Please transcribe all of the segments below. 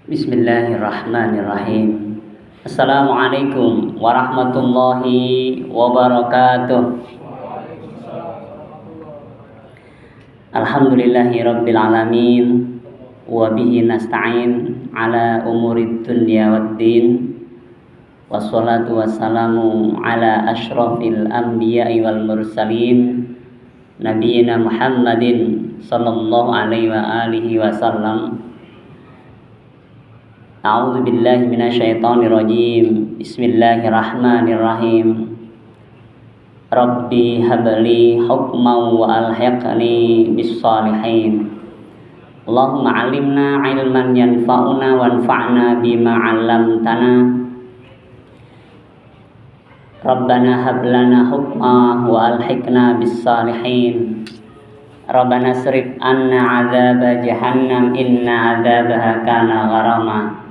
Bismillahirrahmanirrahim. Assalamualaikum warahmatullahi wabarakatuh. Alhamdulillahi rabbil alamin. Wa bihi nasta'in ala umurid dunya waddin. Wassalatu wassalamu ala ashrafil anbiya'i wal mursalin, nabiyina Muhammadin sallallahu alaihi wa alihi wasallam. A'udzu billahi minasyaitonir rajim. Bismillahirrahmanirrahim. Rabbi habli hukman wa alhiqni bis shalihin. Allahumma 'allimna 'ilman yanfa'una wanfa'na bima 'allamtana. Rabbana hab lana hukman wa alhiqna bis shalihin. Rabbana srif anna 'adzaba jahannam inna 'adzabaha kana gharama.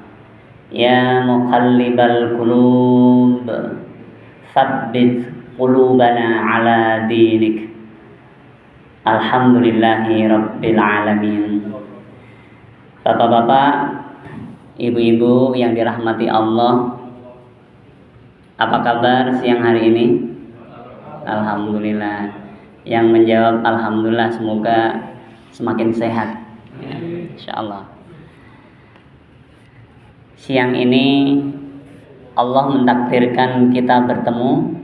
Ya muqallibal qulub, tsabbit qulubana ala dinik. Alhamdulillahi rabbil alamin. Bapak-bapak, ibu-ibu yang dirahmati Allah, apa kabar siang hari ini? Alhamdulillah. Yang menjawab alhamdulillah semoga semakin sehat, insyaallah. Siang ini Allah mentakdirkan kita bertemu.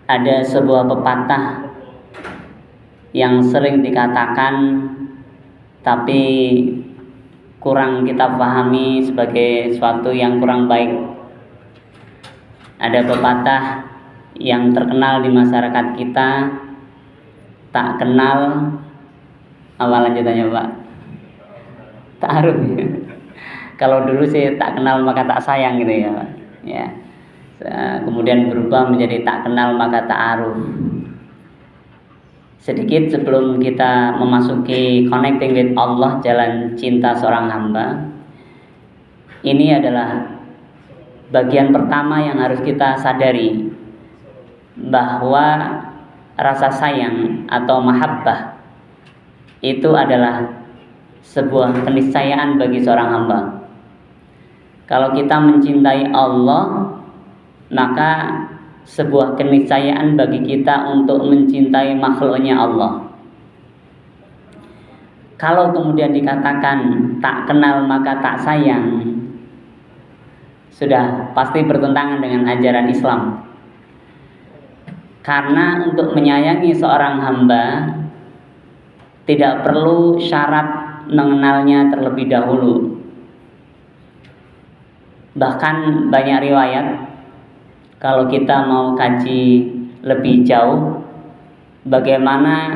Ada sebuah pepatah yang sering dikatakan tapi kurang kita pahami sebagai sesuatu yang kurang baik. Ada pepatah yang terkenal di masyarakat kita, tak kenal apa lanjutannya Pak? Ta'aruf. Kalau dulu sih tak kenal maka tak sayang gitu ya, Pak. Ya. Kemudian berubah menjadi tak kenal maka ta'aruf. Sedikit sebelum kita memasuki connecting with Allah, jalan cinta seorang hamba, ini adalah bagian pertama yang harus kita sadari, bahwa rasa sayang atau mahabbah itu adalah sebuah keniscayaan bagi seorang hamba. Kalau kita mencintai Allah, maka sebuah keniscayaan bagi kita untuk mencintai makhluknya Allah. Kalau kemudian dikatakan tak kenal maka tak sayang, sudah pasti bertentangan dengan ajaran Islam. Karena untuk menyayangi seorang hamba tidak perlu syarat mengenalnya terlebih dahulu. Bahkan banyak riwayat, kalau kita mau kaji lebih jauh, bagaimana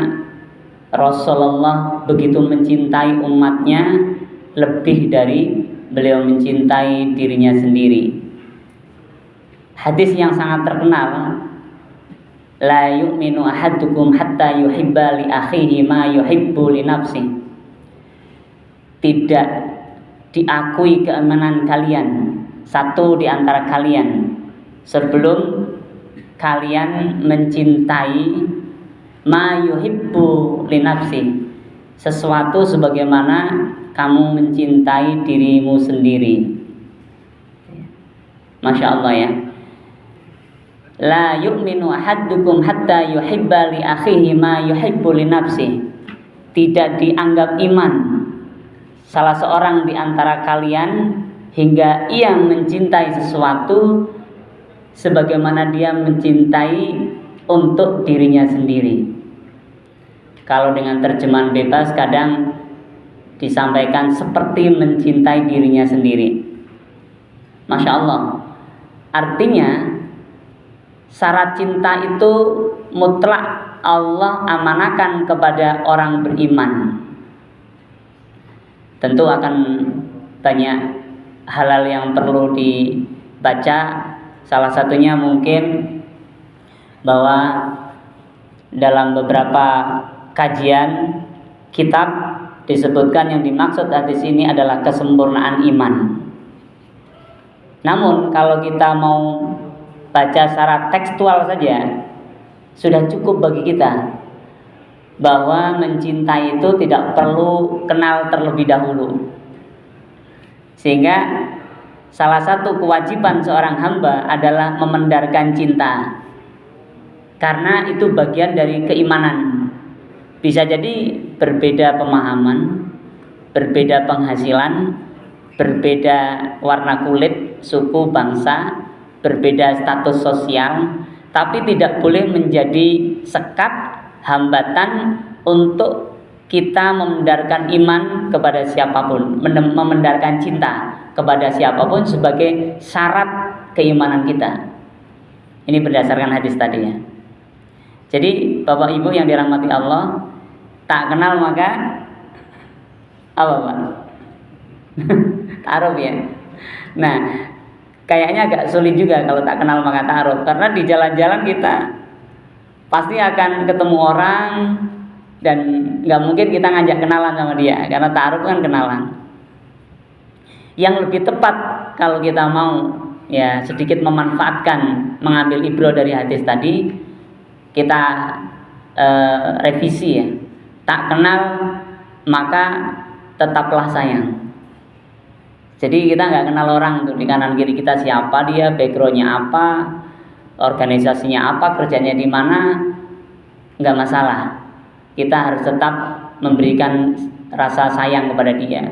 Rasulullah begitu mencintai umatnya lebih dari beliau mencintai dirinya sendiri. Hadis yang sangat terkenal, la yu'minu ahadukum hatta yuhibba li akhihi ma yuhibbu li nafsihi. Tidak diakui keimanan kalian, satu di antara kalian, sebelum kalian mencintai ma yuhibbu li nafsi, sesuatu sebagaimana kamu mencintai dirimu sendiri. Masya Allah ya. La yu'minu ahadukum hatta yuhibba li akhihi ma yuhibbu li nafsi. Tidak dianggap iman salah seorang di antara kalian hingga ia mencintai sesuatu sebagaimana dia mencintai untuk dirinya sendiri. Kalau dengan terjemahan bebas kadang disampaikan seperti mencintai dirinya sendiri. Masya Allah. Artinya syarat cinta itu mutlak Allah amanahkan kepada orang beriman. Tentu akan banyak hal-hal yang perlu dibaca. Salah satunya mungkin bahwa dalam beberapa kajian kitab disebutkan yang dimaksud hadis ini adalah kesempurnaan iman. Namun kalau kita mau baca secara tekstual saja sudah cukup bagi kita bahwa mencintai itu tidak perlu kenal terlebih dahulu. Sehingga salah satu kewajiban seorang hamba adalah memendarkan cinta, karena itu bagian dari keimanan. Bisa jadi berbeda pemahaman, berbeda penghasilan, berbeda warna kulit, suku, bangsa, berbeda status sosial, tapi tidak boleh menjadi sekat, hambatan untuk kita memendarkan iman kepada siapapun, memendarkan cinta kepada siapapun sebagai syarat keimanan kita. Ini berdasarkan hadis tadi ya. Jadi Bapak Ibu yang dirahmati Allah, tak kenal maka apa Pak? Ta'aruf ya. Nah, kayaknya agak sulit juga kalau tak kenal maka ta'aruf, karena di jalan-jalan kita pasti akan ketemu orang dan nggak mungkin kita ngajak kenalan sama dia, karena ta'aruf kan kenalan. Yang lebih tepat kalau kita mau ya sedikit memanfaatkan, mengambil ibro dari hadis tadi, kita revisi ya. Tak kenal maka tetaplah sayang. Jadi kita nggak kenal orang tuh, di kanan kiri kita siapa dia, backgroundnya apa, organisasinya apa, kerjanya di mana, nggak masalah. Kita harus tetap memberikan rasa sayang kepada dia.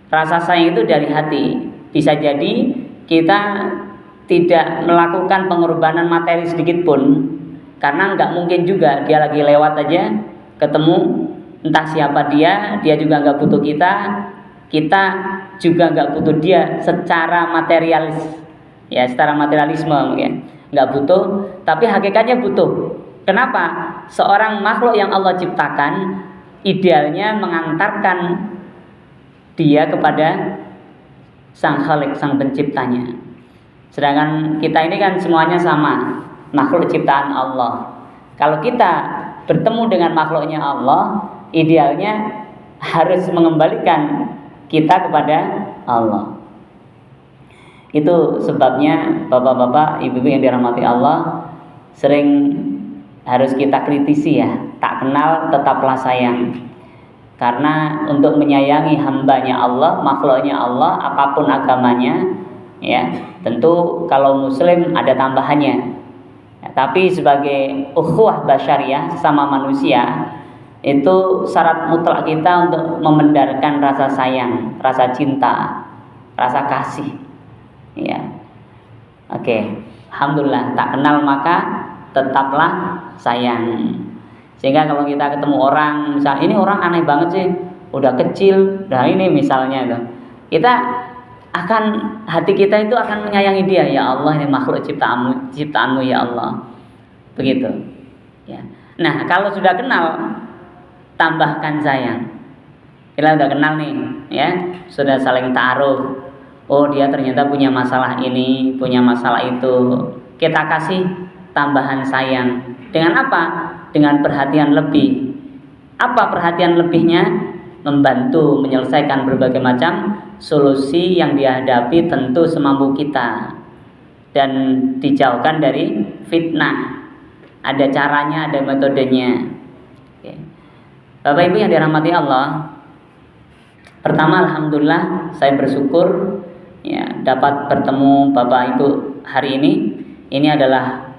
Rasa sayang itu dari hati. Bisa jadi kita tidak melakukan pengorbanan materi sedikit pun, karena nggak mungkin juga dia lagi lewat aja ketemu entah siapa dia juga nggak butuh kita juga nggak butuh dia secara materialis ya, secara materialisme mungkin nggak butuh, tapi hakikatnya butuh. Kenapa? Seorang makhluk yang Allah ciptakan idealnya mengantarkan dia kepada Sang Khalik, Sang Penciptanya. Sedangkan kita ini kan semuanya sama, makhluk ciptaan Allah. Kalau kita bertemu dengan makhluknya Allah, idealnya harus mengembalikan kita kepada Allah. Itu sebabnya bapak-bapak, ibu-ibu yang dirahmati Allah, sering harus kita kritisi ya, tak kenal tetaplah sayang. Karena untuk menyayangi hambanya Allah, makhluknya Allah, apapun agamanya ya, tentu kalau muslim ada tambahannya ya, tapi sebagai ukhuwah basyariah, sama manusia, itu syarat mutlak kita untuk memendarkan rasa sayang, rasa cinta, rasa kasih ya. Oke, alhamdulillah, tak kenal maka tetaplah sayang. Sehingga kalau kita ketemu orang, misal ini orang aneh banget sih, udah kecil, udah ini misalnya itu, kita akan, hati kita itu akan menyayangi dia. Ya Allah, ini makhluk ciptaanmu ya Allah, begitu ya. Nah, kalau sudah kenal, tambahkan sayang. Kita udah kenal nih ya, sudah saling ta'aruf. Oh, dia ternyata punya masalah ini, punya masalah itu, kita kasih tambahan sayang. Dengan apa? Dengan perhatian lebih. Apa perhatian lebihnya? Membantu menyelesaikan berbagai macam solusi yang dihadapi, tentu semampu kita, dan dijauhkan dari fitnah. Ada caranya, ada metodenya. Oke. Bapak Ibu yang dirahmati Allah, pertama alhamdulillah saya bersyukur ya dapat bertemu Bapak Ibu hari ini. Ini adalah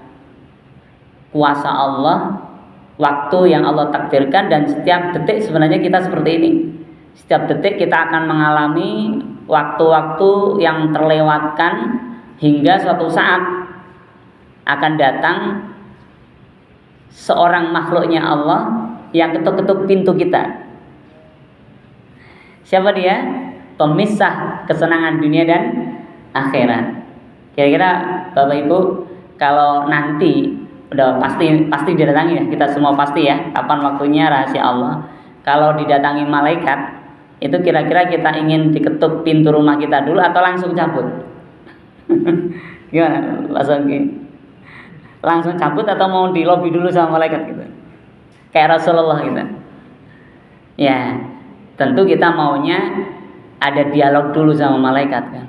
kuasa Allah, waktu yang Allah takdirkan, dan setiap detik sebenarnya kita seperti ini. Setiap detik kita akan mengalami waktu-waktu yang terlewatkan, hingga suatu saat akan datang seorang makhluknya Allah yang ketuk-ketuk pintu kita. Siapa dia? Pemisah kesenangan dunia dan akhirat. Kira-kira Bapak Ibu kalau nanti udah pasti didatangi ya, kita semua pasti ya, kapan waktunya rahasia Allah. Kalau didatangi malaikat, itu kira-kira kita ingin diketuk pintu rumah kita dulu atau langsung cabut? Gimana Pak Songki? Langsung cabut atau mau di lobi dulu sama malaikat gitu? Kayak Rasulullah gitu. Ya, tentu kita maunya ada dialog dulu sama malaikat kan,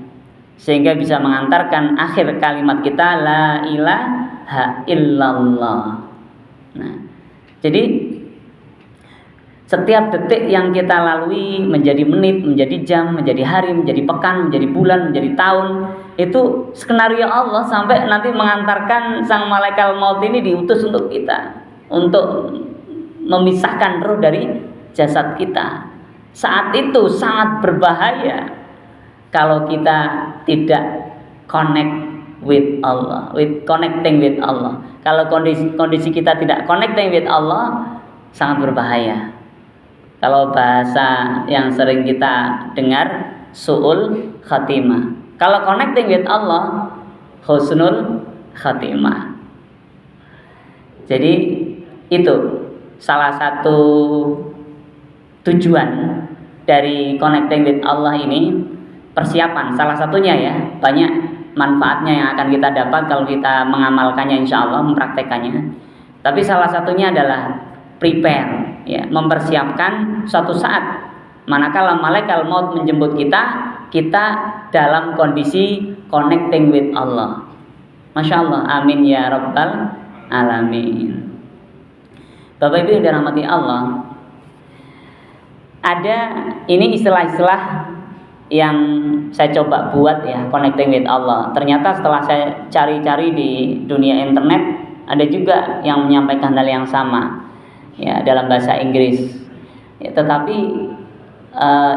sehingga bisa mengantarkan akhir kalimat kita, la ilaha illallah. Nah, jadi Setiap detik yang kita lalui menjadi menit, menjadi jam, menjadi hari, menjadi pekan, menjadi bulan, menjadi tahun, itu skenario Allah sampai nanti mengantarkan sang malaikat maut ini diutus untuk kita, untuk memisahkan roh dari jasad kita. Saat itu sangat berbahaya kalau kita tidak connect with Allah, with connecting with Allah. Kalau kondisi kita tidak connecting with Allah, sangat berbahaya. Kalau bahasa yang sering kita dengar, su'ul khatimah. Kalau connecting with Allah, husnul khatimah. Jadi itu salah satu tujuan dari connecting with Allah ini, persiapan salah satunya ya. Banyak manfaatnya yang akan kita dapat kalau kita mengamalkannya, insya Allah mempraktekannya. Tapi salah satunya adalah prepare, ya, mempersiapkan suatu saat manakala malaikat maut menjemput kita, kita dalam kondisi connecting with Allah. Masya Allah, amin ya rabbal alamin. Bapak Ibu yang dirahmati Allah, ada ini istilah-istilah yang saya coba buat ya, connecting with Allah. Ternyata setelah saya cari-cari di dunia internet, ada juga yang menyampaikan hal yang sama ya dalam bahasa Inggris ya, tetapi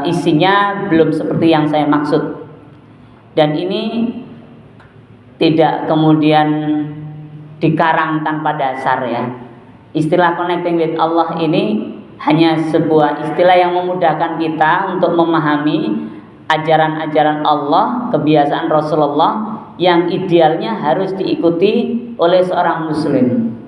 isinya belum seperti yang saya maksud, dan ini tidak kemudian dikarang tanpa dasar ya. Istilah connecting with Allah ini hanya sebuah istilah yang memudahkan kita untuk memahami ajaran-ajaran Allah, kebiasaan Rasulullah yang idealnya harus diikuti oleh seorang muslim.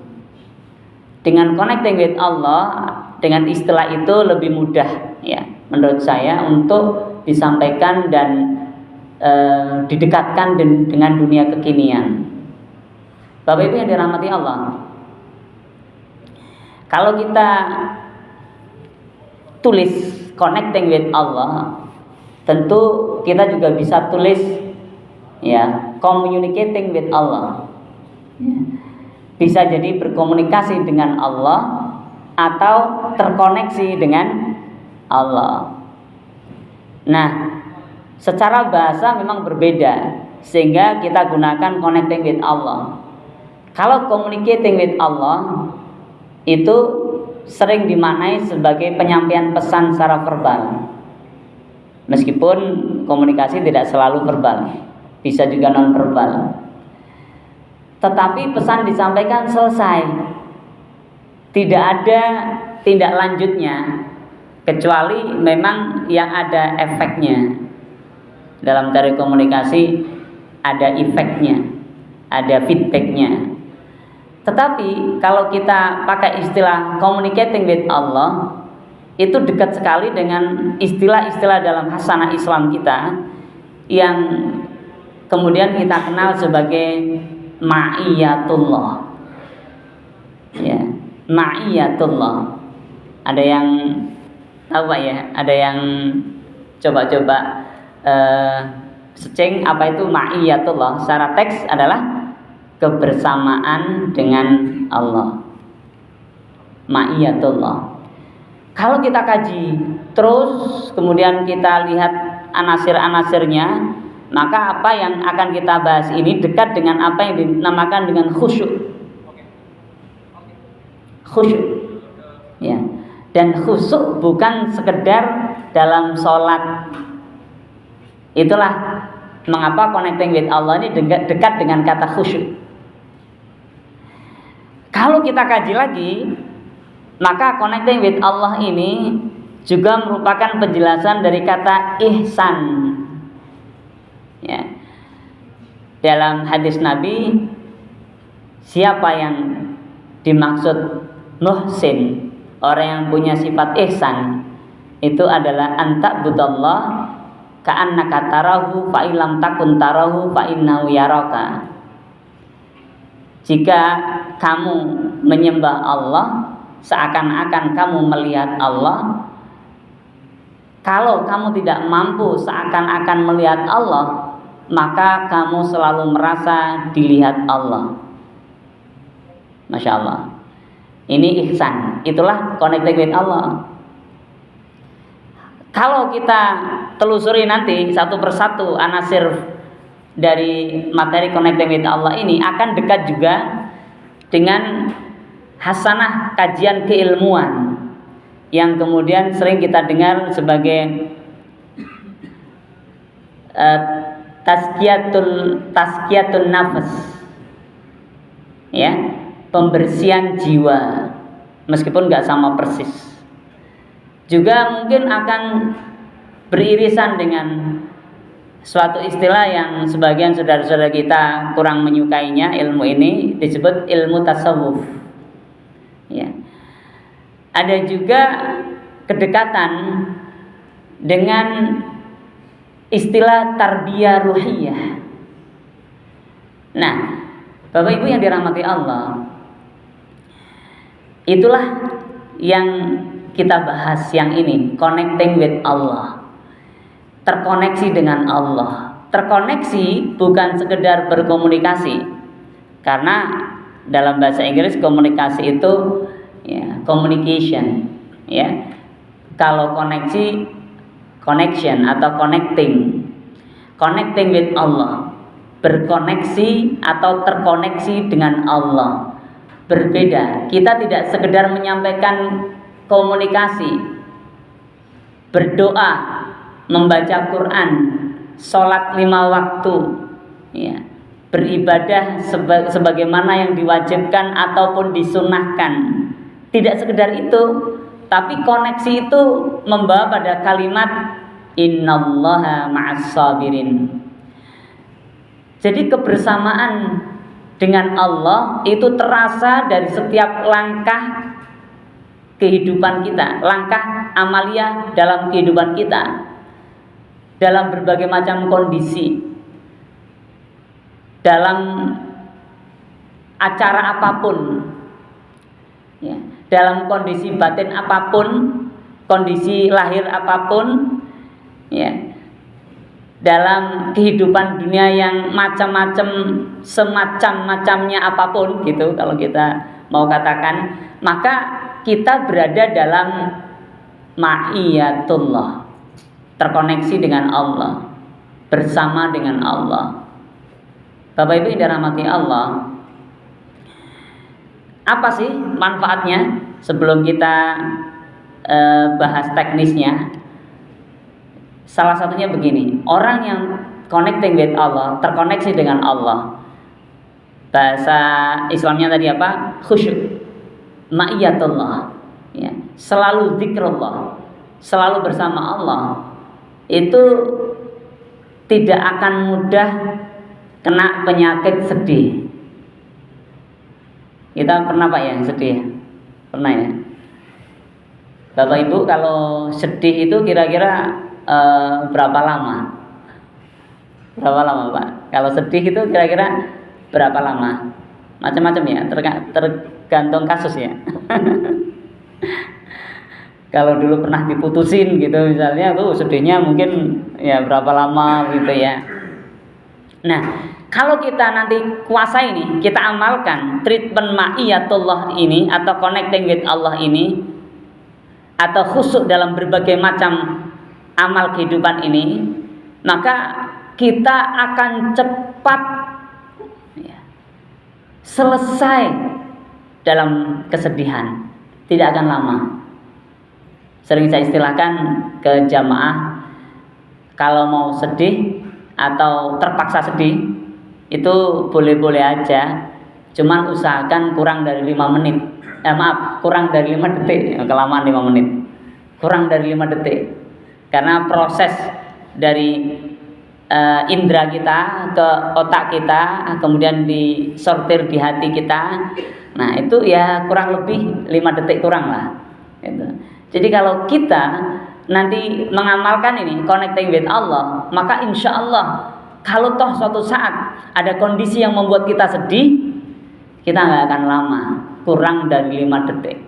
Dengan connecting with Allah, dengan istilah itu lebih mudah ya menurut saya untuk disampaikan dan didekatkan dengan dunia kekinian. Bapak Ibu yang dirahmati Allah, kalau kita tulis connecting with Allah, tentu kita juga bisa tulis ya communicating with Allah ya. Bisa jadi berkomunikasi dengan Allah atau terkoneksi dengan Allah. Nah, secara bahasa memang berbeda, sehingga kita gunakan connecting with Allah. Kalau communicating with Allah itu sering dimaknai sebagai penyampaian pesan secara verbal. Meskipun komunikasi tidak selalu verbal, bisa juga non verbal. Tetapi pesan disampaikan selesai, tidak ada tindak lanjutnya, kecuali memang yang ada efeknya. Dalam teori komunikasi ada efeknya, ada feedbacknya. Tetapi kalau kita pakai istilah communicating with Allah, itu dekat sekali dengan istilah-istilah dalam hasanah Islam kita yang kemudian kita kenal sebagai ma'iyatullah ya, ma'iyatullah. Ada yang tahu Pak ya? Ada yang coba-coba searching apa itu ma'iyatullah. Secara teks adalah kebersamaan dengan Allah, ma'iyatullah. Kalau kita kaji terus kemudian kita lihat anasir-anasirnya, maka apa yang akan kita bahas ini dekat dengan apa yang dinamakan dengan khusyuk. Khusyuk ya. Dan khusyuk bukan sekedar dalam sholat. Itulah mengapa connecting with Allah ini dekat dengan kata khusyuk. Kalau kita kaji lagi, maka connecting with Allah ini juga merupakan penjelasan dari kata ihsan. Ya. Dalam hadis Nabi, siapa yang dimaksud muhsin, orang yang punya sifat ihsan, itu adalah anta'budallah ka'annaka tarahu fa illam takun tarahu fa innahu yaraka. Jika kamu menyembah Allah seakan-akan kamu melihat Allah. Kalau kamu tidak mampu seakan-akan melihat Allah, maka kamu selalu merasa dilihat Allah. Masya Allah. Ini ihsan. Itulah connecting with Allah. Kalau kita telusuri nanti satu persatu anasir dari materi connecting with Allah ini, akan dekat juga dengan hasanah kajian keilmuan yang kemudian sering kita dengar sebagai tazkiyatun nafas, ya, pembersihan jiwa, meskipun nggak sama persis. Juga mungkin akan beririsan dengan suatu istilah yang sebagian saudara-saudara kita kurang menyukainya, ilmu ini disebut ilmu tasawuf, ya. Ada juga kedekatan dengan istilah tarbiyah ruhiyah. Nah, Bapak Ibu yang dirahmati Allah, itulah yang kita bahas yang ini, connecting with Allah, terkoneksi dengan Allah. Terkoneksi bukan sekedar berkomunikasi, karena dalam bahasa Inggris komunikasi itu ya, communication, ya. Kalau koneksi, connection atau connecting with Allah, berkoneksi atau terkoneksi dengan Allah, berbeda. Kita tidak sekedar menyampaikan komunikasi, berdoa, membaca Quran, sholat 5 waktu, ya, beribadah sebagaimana yang diwajibkan ataupun disunahkan. Tidak sekedar itu, tapi koneksi itu membawa pada kalimat innallaha ma'as sabirin. Jadi kebersamaan dengan Allah itu terasa dari setiap langkah kehidupan kita, langkah amalia dalam kehidupan kita, dalam berbagai macam kondisi, dalam acara apapun, ya, dalam kondisi batin apapun, kondisi lahir apapun, ya, dalam kehidupan dunia yang macam-macam, semacam-macamnya apapun gitu kalau kita mau katakan, maka kita berada dalam ma'iyatullah, terkoneksi dengan Allah, bersama dengan Allah. Bapak Ibu yang dirahmati Allah, apa sih manfaatnya? Sebelum kita bahas teknisnya, salah satunya begini, orang yang connecting with Allah, terkoneksi dengan Allah, bahasa Islamnya tadi apa? Khusyuk, ma'iyatullah, ya, selalu zikrullah, selalu bersama Allah, itu tidak akan mudah kena penyakit sedih. Kita pernah Pak ya sedih? Pernah ya? Bapak Ibu kalau sedih itu kira-kira berapa lama? Berapa lama Pak? Kalau sedih itu kira-kira berapa lama? Macam-macam ya, tergantung kasus ya. Kalau dulu pernah diputusin gitu misalnya, tuh sedihnya mungkin ya berapa lama gitu ya. Nah, kalau kita nanti kuasai ini, kita amalkan treatment ma'iyatullah ini atau connecting with Allah ini, atau khusyuk dalam berbagai macam amal kehidupan ini, maka kita akan cepat ya, selesai dalam kesedihan, tidak akan lama. Sering saya istilahkan ke jamaah, kalau mau sedih atau terpaksa sedih itu boleh-boleh aja, cuman usahakan kurang dari 5 menit. Kurang dari 5 detik, kelamaan 5 menit. Kurang dari 5 detik. Karena proses dari indera kita ke otak kita, kemudian disortir di hati kita. Nah, itu ya kurang lebih 5 detik kurang lah. Gitu. Jadi kalau kita nanti mengamalkan ini connecting with Allah, maka insya Allah kalau toh suatu saat ada kondisi yang membuat kita sedih, kita nggak akan lama, kurang dari 5 detik.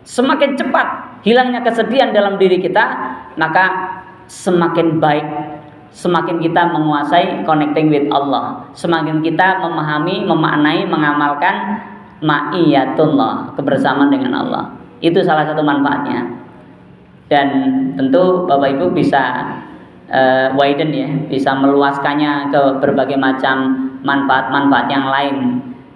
Semakin cepat hilangnya kesedihan dalam diri kita, maka semakin baik, semakin kita menguasai connecting with Allah, semakin kita memahami, memaknai, mengamalkan ma'iyatullah, kebersamaan dengan Allah. Itu salah satu manfaatnya. Dan tentu Bapak Ibu bisa widen ya, bisa meluaskannya ke berbagai macam manfaat-manfaat yang lain.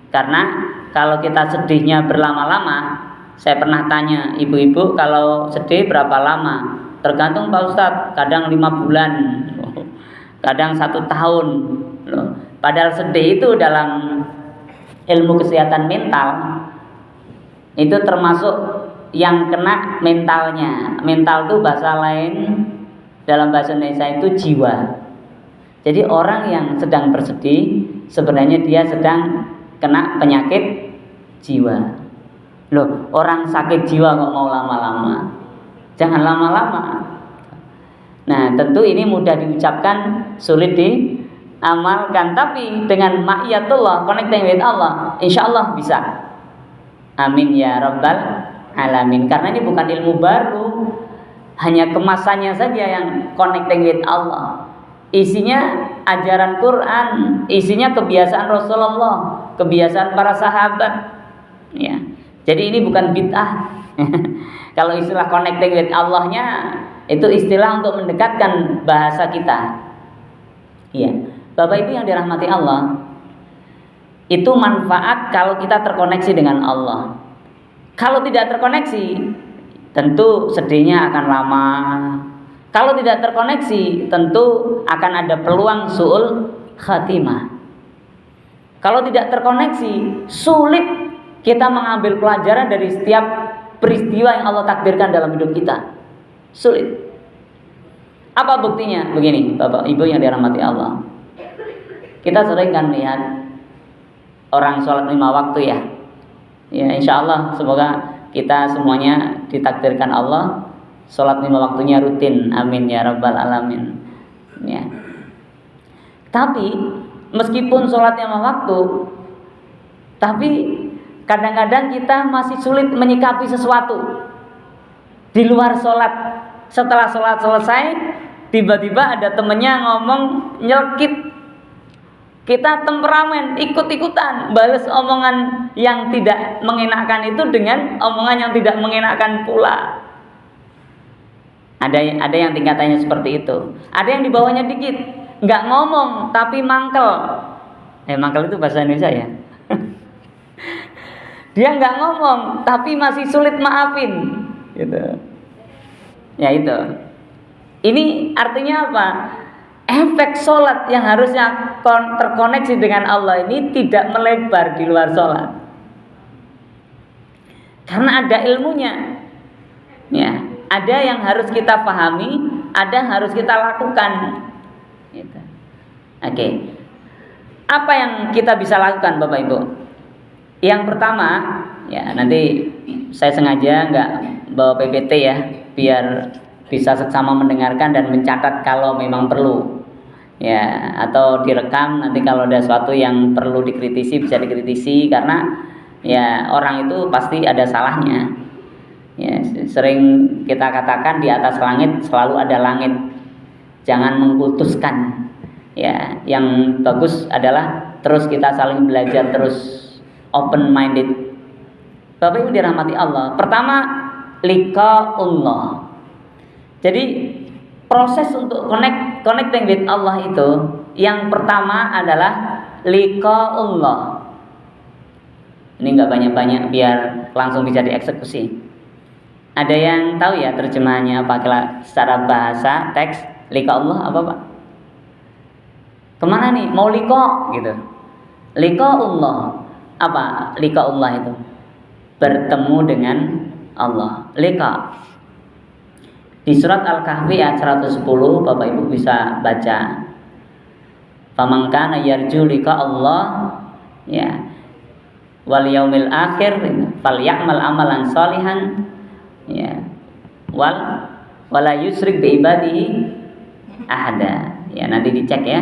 Karena kalau kita sedihnya berlama-lama, saya pernah tanya ibu-ibu kalau sedih berapa lama? Tergantung Pak Ustadz, kadang 5 bulan, kadang 1 tahun. Padahal sedih itu dalam ilmu kesehatan mental itu termasuk yang kena mentalnya. Mental itu bahasa lain, dalam bahasa Indonesia itu jiwa. Jadi orang yang sedang bersedih sebenarnya dia sedang kena penyakit jiwa. Loh, orang sakit jiwa kok mau lama-lama? Jangan lama-lama. Nah, tentu ini mudah diucapkan, sulit diamalkan. Tapi dengan ma'iyatullah, connecting with Allah, insya Allah bisa. Amin ya rabbal alamin. Karena ini bukan ilmu baru, hanya kemasannya saja yang connecting with Allah. Isinya ajaran Quran, isinya kebiasaan Rasulullah, kebiasaan para sahabat. Ya, jadi ini bukan bid'ah. Kalau istilah connecting with Allahnya itu istilah untuk mendekatkan bahasa kita. Iya, Bapak Ibu yang dirahmati Allah, itu manfaat kalau kita terkoneksi dengan Allah. Kalau tidak terkoneksi, tentu sedihnya akan lama. Kalau tidak terkoneksi, tentu akan ada peluang su'ul khatimah. Kalau tidak terkoneksi, sulit kita mengambil pelajaran dari setiap peristiwa yang Allah takdirkan dalam hidup kita. Sulit. Apa buktinya? Begini, Bapak Ibu yang dirahmati Allah, kita sering kan lihat orang sholat 5 waktu ya. Ya, insya Allah semoga kita semuanya ditakdirkan Allah sholat 5 waktunya rutin. Amin ya rabbal alamin. Ya. Tapi meskipun sholat 5 waktu, tapi kadang-kadang kita masih sulit menyikapi sesuatu di luar sholat. Setelah sholat selesai, tiba-tiba ada temennya ngomong nyelkit. Kita temperamen, ikut-ikutan balas omongan yang tidak mengenakan itu dengan omongan yang tidak mengenakan pula. Ada yang tingkatannya seperti itu. Ada yang di bawahnya dikit, nggak ngomong tapi mangkel. Mangkel itu bahasa Indonesia ya. Dia nggak ngomong tapi masih sulit maafin, gitu. Ya itu. Ini artinya apa? Efek sholat yang harusnya terkoneksi dengan Allah ini tidak melebar di luar sholat. Karena ada ilmunya. Ya, ada yang harus kita pahami, ada yang harus kita lakukan. Gitu. Oke. Apa yang kita bisa lakukan, Bapak Ibu? Yang pertama, ya nanti saya sengaja nggak bawa PPT ya, biar bisa seksama mendengarkan dan mencatat kalau memang perlu. Ya, atau direkam nanti kalau ada sesuatu yang perlu dikritisi bisa dikritisi, karena ya orang itu pasti ada salahnya. Ya, sering kita katakan di atas langit selalu ada langit. Jangan mengkultuskan. Ya, yang bagus adalah terus kita saling belajar, terus open minded. Bapak Ibu dirahmati Allah. Pertama, liqa'ullah. Jadi proses untuk connecting with Allah itu yang pertama adalah liqa'ullah. Ini enggak banyak-banyak biar langsung bisa dieksekusi. Ada yang tahu ya terjemahannya apa secara bahasa teks liqa'ullah apa Pak? Kemana nih? Mau liqa gitu. Liqa'ullah. Apa liqa'ullah itu? Bertemu dengan Allah. Liqa. Di surat Al-Kahfi ayat 110 Bapak Ibu bisa baca. Faman kana yarju liqa Allah ya wal yaumil akhir falyamal amalan sholihan ya wala yusrik bi ibadihi ahada. Ya nanti dicek ya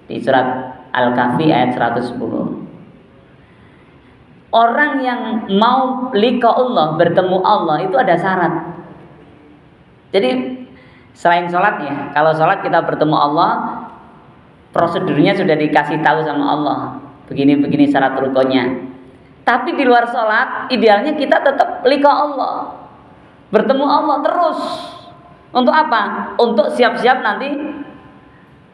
di surat Al-Kahfi ayat 110. Orang yang mau liqa Allah, bertemu Allah itu ada syarat. Jadi selain sholat ya, kalau sholat kita bertemu Allah, prosedurnya sudah dikasih tahu sama Allah. Begini-begini syarat rukunnya. Tapi di luar sholat, idealnya kita tetap liqa Allah, bertemu Allah terus. Untuk apa? Untuk siap-siap nanti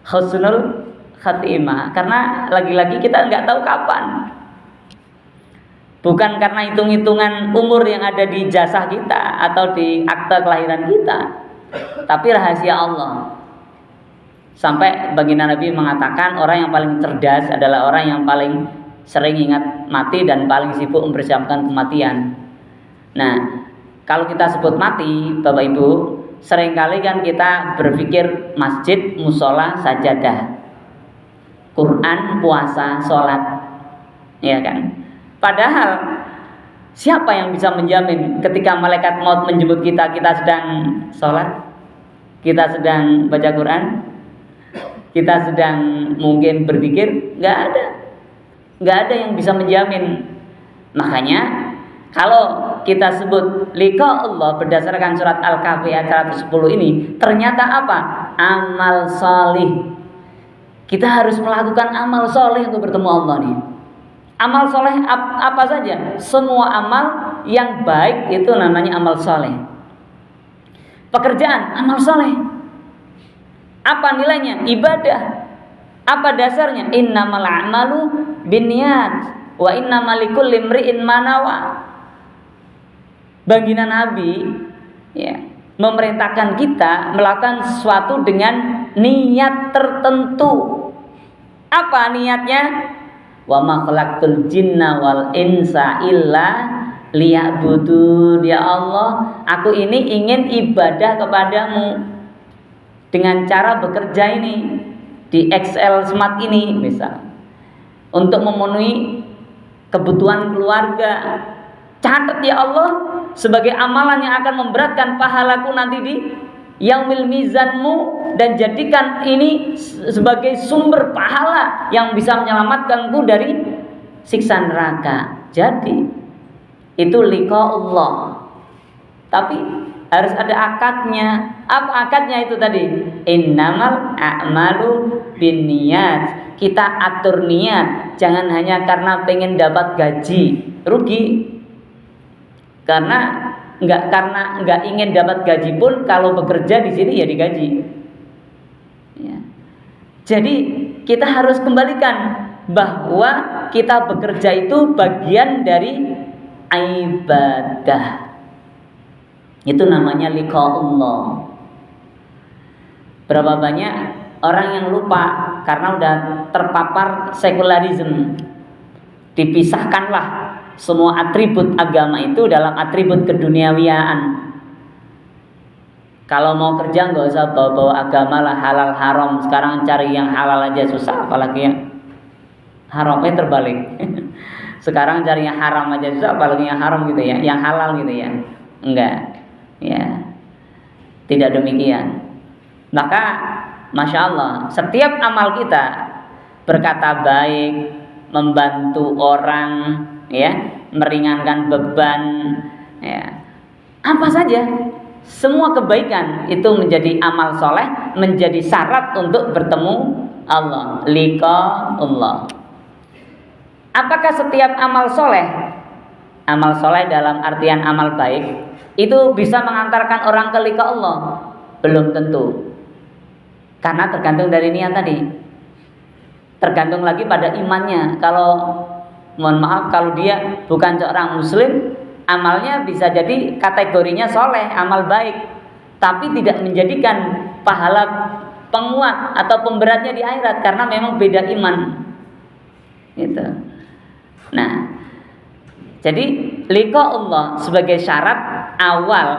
husnul khatimah. Karena lagi-lagi kita nggak tahu kapan. Bukan karena hitung-hitungan umur yang ada di ijazah kita atau di akte kelahiran kita, tapi rahasia Allah. Sampai baginda Nabi mengatakan orang yang paling cerdas adalah orang yang paling sering ingat mati dan paling sibuk mempersiapkan kematian. Nah, kalau kita sebut mati, Bapak Ibu, seringkali kan kita berpikir masjid, musola, sajadah, Quran, puasa, sholat, ya kan? Padahal siapa yang bisa menjamin ketika malaikat maut menjemput kita, kita sedang sholat, kita sedang baca Quran, kita sedang mungkin berzikir? Nggak ada yang bisa menjamin. Makanya kalau kita sebut liqa Allah berdasarkan surat Al-Kahfi ayat 110 ini, ternyata apa? Amal solih. Kita harus melakukan amal soleh untuk bertemu Allah nih. Amal soleh apa saja? Semua amal yang baik itu namanya amal soleh. Pekerjaan, amal soleh. Apa nilainya? Ibadah. Apa dasarnya? Innamal a'malu binniyat wa innamal likulli imri'in ma nawa. Baginda Nabi ya, memerintahkan kita melakukan sesuatu dengan niat tertentu. Apa niatnya? Wa ma khalaqtul jinna wal insa illa liya'budun. Ya Allah, aku ini ingin ibadah kepadamu dengan cara bekerja ini di Excel Smart ini misal, untuk memenuhi kebutuhan keluarga. Catat ya Allah sebagai amalan yang akan memberatkan pahalaku nanti di yaumil mizanmu, dan jadikan ini sebagai sumber pahala yang bisa menyelamatkanku dari siksa neraka. Jadi itu liqa Allah. Tapi harus ada akadnya. Apa akadnya itu tadi? Innamal a'malu binniyat. Kita atur niat, jangan hanya karena pengen dapat gaji, rugi. Karena nggak ingin dapat gaji pun kalau bekerja di sini ya digaji. Ya. Jadi kita harus kembalikan bahwa kita bekerja itu bagian dari ibadah. Itu namanya liqa Allah. Berapa banyak orang yang lupa karena udah terpapar sekularisme. Dipisahkanlah semua atribut agama itu dalam atribut keduniawiaan. Kalau mau kerja nggak usah bawa-bawa agama lah, halal haram. Sekarang cari yang halal aja susah, apalagi yang haramnya terbalik. Sekarang cari yang haram aja susah, apalagi yang haram gitu ya, yang halal gitu ya. Enggak, ya, tidak demikian. Maka Masya Allah, setiap amal kita berkata baik, membantu orang, ya, meringankan beban, ya, apa saja, semua kebaikan itu menjadi amal soleh, menjadi syarat untuk bertemu Allah, liqa Allah. Apakah setiap amal soleh dalam artian amal baik itu bisa mengantarkan orang ke liqa Allah? Belum tentu, karena tergantung dari niat tadi. Tergantung lagi pada imannya. Kalau mohon maaf, kalau dia bukan seorang muslim, amalnya bisa jadi kategorinya soleh, amal baik, tapi tidak menjadikan pahala penguat atau pemberatnya di akhirat karena memang beda iman. Gitu. Nah, jadi liqa Allah sebagai syarat awal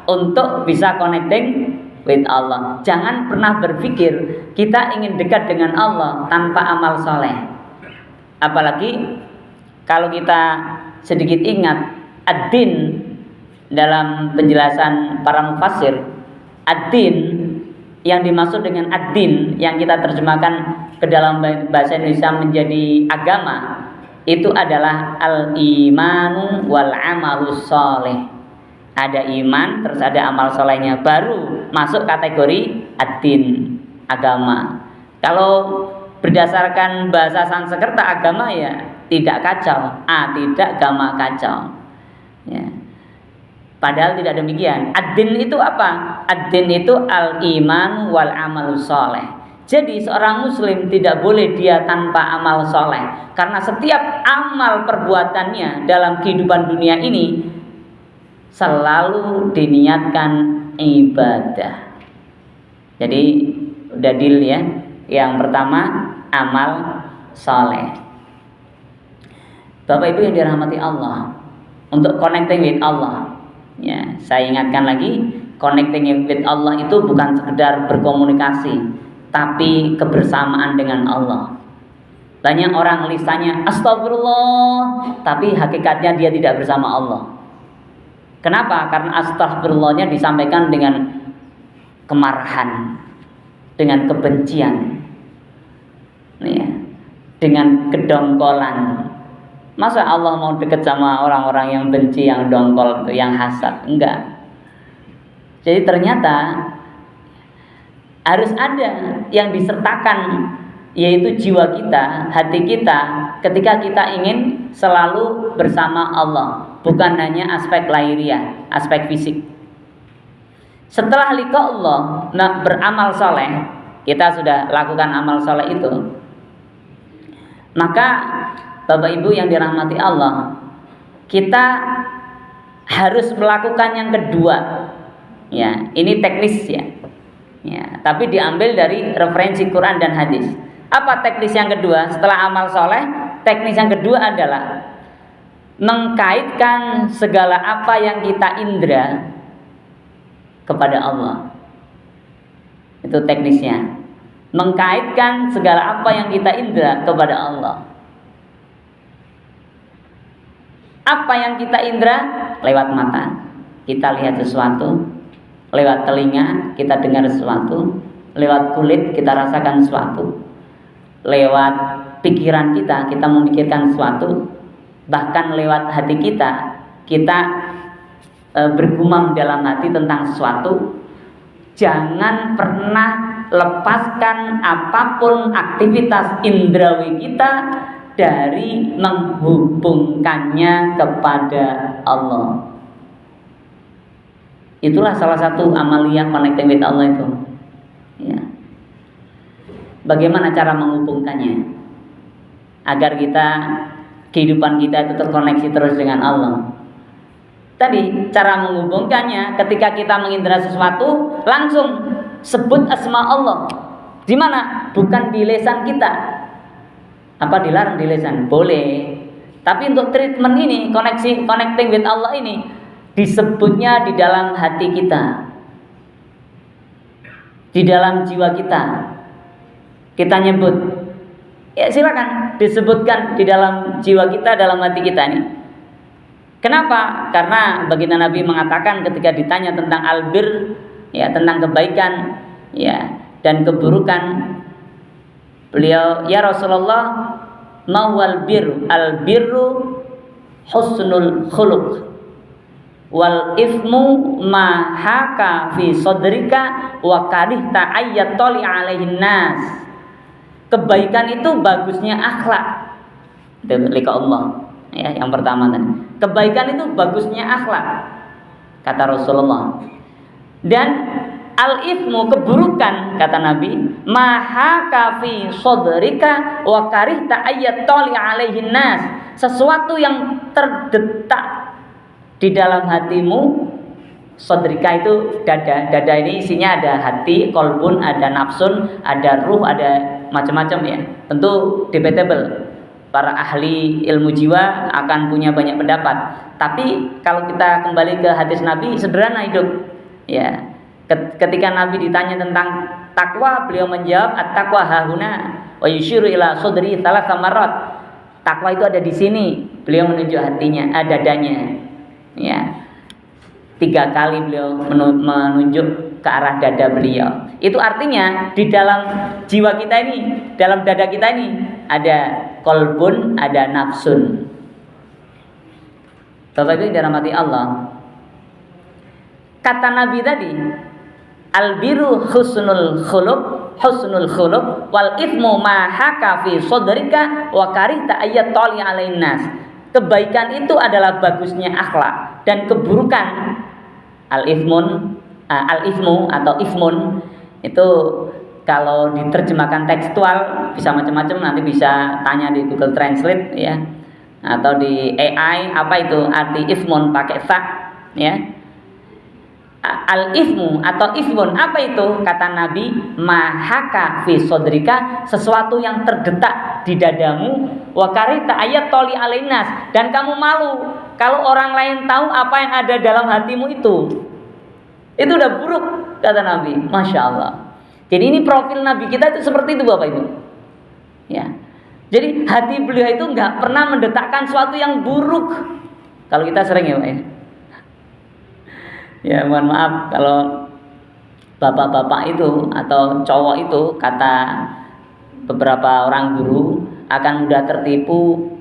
untuk bisa connecting with Allah. Jangan pernah berpikir kita ingin dekat dengan Allah tanpa amal soleh. Apalagi kalau kita sedikit ingat ad-din dalam penjelasan para mufassir, ad-din yang dimaksud dengan ad-din yang kita terjemahkan ke dalam bahasa Indonesia menjadi agama, itu adalah al-imanu wal amalus soleh. Ada iman, terus ada amal solehnya, baru masuk kategori ad-din, agama. Kalau berdasarkan bahasa Sanskerta agama ya tidak kacau, tidak agama kacau. Ya. Padahal tidak demikian. Ad-din itu apa? Ad-din itu al-iman wal amal soleh. Jadi seorang muslim tidak boleh dia tanpa amal soleh. Karena setiap amal perbuatannya dalam kehidupan dunia ini selalu diniatkan ibadah. Jadi udah deal ya. Yang pertama amal soleh. Bapak Ibu yang dirahmati Allah, untuk connecting with Allah, ya, saya ingatkan lagi, connecting with Allah itu bukan sekedar berkomunikasi, tapi kebersamaan dengan Allah. Banyak orang lisannya astagfirullah, tapi hakikatnya dia tidak bersama Allah. Kenapa? Karena astagfirullahnya disampaikan dengan kemarahan, dengan kebencian, ya, dengan kedongkolan. Masa Allah mau dekat sama orang-orang yang benci, yang dongkol, yang hasad? Enggak. Jadi ternyata harus ada yang disertakan, yaitu jiwa kita, hati kita, ketika kita ingin selalu bersama Allah, bukan hanya aspek lahiriah, aspek fisik. Setelah liqa Allah, beramal soleh, kita sudah lakukan amal soleh itu, maka Bapak Ibu yang dirahmati Allah, kita harus melakukan yang kedua. Ya, ini teknis ya. Ya, tapi diambil dari referensi Quran dan hadis. Apa teknis yang kedua setelah amal soleh? Teknis yang kedua adalah mengkaitkan segala apa yang kita indra kepada Allah. Itu teknisnya. Mengkaitkan segala apa yang kita indra kepada Allah. Apa yang kita indra? Lewat mata kita lihat sesuatu, lewat telinga kita dengar sesuatu, lewat kulit kita rasakan sesuatu, lewat pikiran kita memikirkan sesuatu, bahkan lewat hati kita bergumam dalam hati tentang sesuatu. Jangan pernah lepaskan apapun aktivitas indrawi kita dari menghubungkannya kepada Allah. Itulah salah satu amalia connecting with Allah itu. Ya. Bagaimana cara menghubungkannya agar kehidupan kita itu terkoneksi terus dengan Allah? Tadi cara menghubungkannya, ketika kita mengindra sesuatu, langsung sebut asma Allah. Di mana? Bukan di lisan kita. Apa dilarang di lisan? Boleh. Tapi untuk treatment ini, connecting with Allah ini, disebutnya di dalam hati kita, di dalam jiwa kita. Kita nyebut, ya silakan disebutkan di dalam jiwa kita, dalam hati kita ini. Kenapa? Karena baginda Nabi mengatakan ketika ditanya tentang albir, ya, tentang kebaikan, ya, dan keburukan, beliau, ya Rasulullah, mawal birru, al birru husnul khuluq, wal ifmu ma haka fi sadrika wa karihta ayyatali alaihin nas. Kebaikan itu bagusnya akhlak. Itu liqa Allah. Ya, yang pertama tadi. Kebaikan itu bagusnya akhlak, kata Rasulullah. Dan al-ithmu, keburukan, kata Nabi, mahaka fi sadrika wa karihta ayyatali alaihin nas. Sesuatu yang terdetak di dalam hatimu. Sadrika itu dada. Dada ini isinya ada hati, kolbun, ada nafsun, ada ruh, ada macam-macam ya. Tentu debatable. Para ahli ilmu jiwa akan punya banyak pendapat. Tapi kalau kita kembali ke hadis Nabi, sederhana hidup. Ya. Ketika Nabi ditanya tentang takwa, beliau menjawab, at-taqwa hahuna wa yushiru ila sadri thalatha marrat. Takwa itu ada di sini. Beliau menunjuk hatinya, dadanya. Ya. 3 kali beliau menunjuk ke arah dada beliau. Itu artinya di dalam jiwa kita ini, dalam dada kita ini ada kolbun, ada nafsun. Bapak Ibu yang dirahmati Allah, kata Nabi tadi, al-biru husnul khuluq wal ithmu ma haka fi sadrika wa karihta ayyatali alain nas. Kebaikan itu adalah bagusnya akhlak, dan keburukan Al-ismu atau ismun itu kalau diterjemahkan tekstual bisa macam-macam, nanti bisa tanya di Google Translate ya, atau di AI apa itu arti ismun pakai fa ya. Al-ismu atau ismun apa itu? Kata Nabi, mahaka fi sodrika, sesuatu yang terdetak di dadamu, wa karita ayat toli alinas, dan kamu malu kalau orang lain tahu apa yang ada dalam hatimu itu. Itu udah buruk kata Nabi. Masya Allah. Jadi ini profil Nabi kita itu seperti itu Bapak Ibu ya. Jadi hati beliau itu nggak pernah mendetakkan sesuatu yang buruk. Kalau kita sering ya Pak ya. Ya mohon maaf kalau bapak-bapak itu atau cowok itu, kata beberapa orang guru, akan mudah tertipu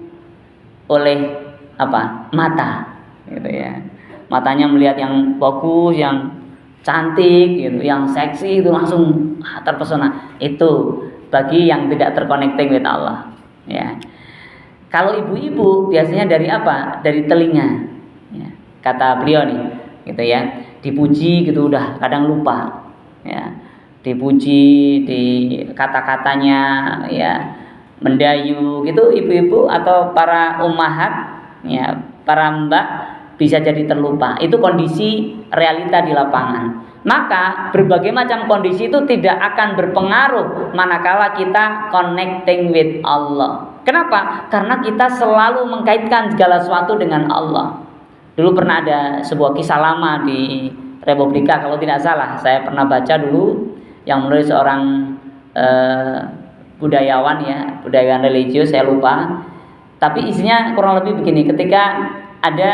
oleh apa? Mata gitu ya. Matanya melihat yang bagus, yang cantik gitu, yang seksi itu langsung terpesona. Itu bagi yang tidak terconnecting with Allah ya. Kalau ibu-ibu biasanya dari apa? Dari telinga ya. Kata beliau nih gitu ya, dipuji gitu udah kadang lupa ya, dipuji di kata-katanya ya, mendayu gitu ibu-ibu atau para ummahat ya, para mbak bisa jadi terlupa. Itu kondisi realita di lapangan. Maka berbagai macam kondisi itu tidak akan berpengaruh manakala kita connecting with Allah. Kenapa? Karena kita selalu mengkaitkan segala sesuatu dengan Allah. Dulu pernah ada sebuah kisah lama di Republika kalau tidak salah, saya pernah baca dulu, yang menulis seorang budayawan ya, budayawan religius, saya lupa. Tapi isinya kurang lebih begini, ketika ada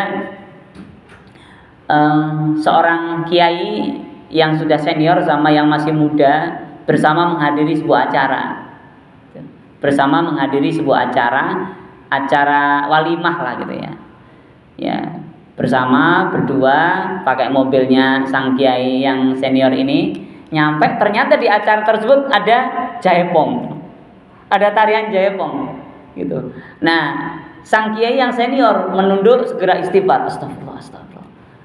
seorang kiai yang sudah senior sama yang masih muda bersama menghadiri sebuah acara walimah lah gitu ya. Ya, bersama berdua pakai mobilnya sang kiai yang senior ini, nyampe ternyata di acara tersebut ada jaipong, ada tarian jaipong gitu. Nah, sang kiai yang senior menunduk segera istighfar,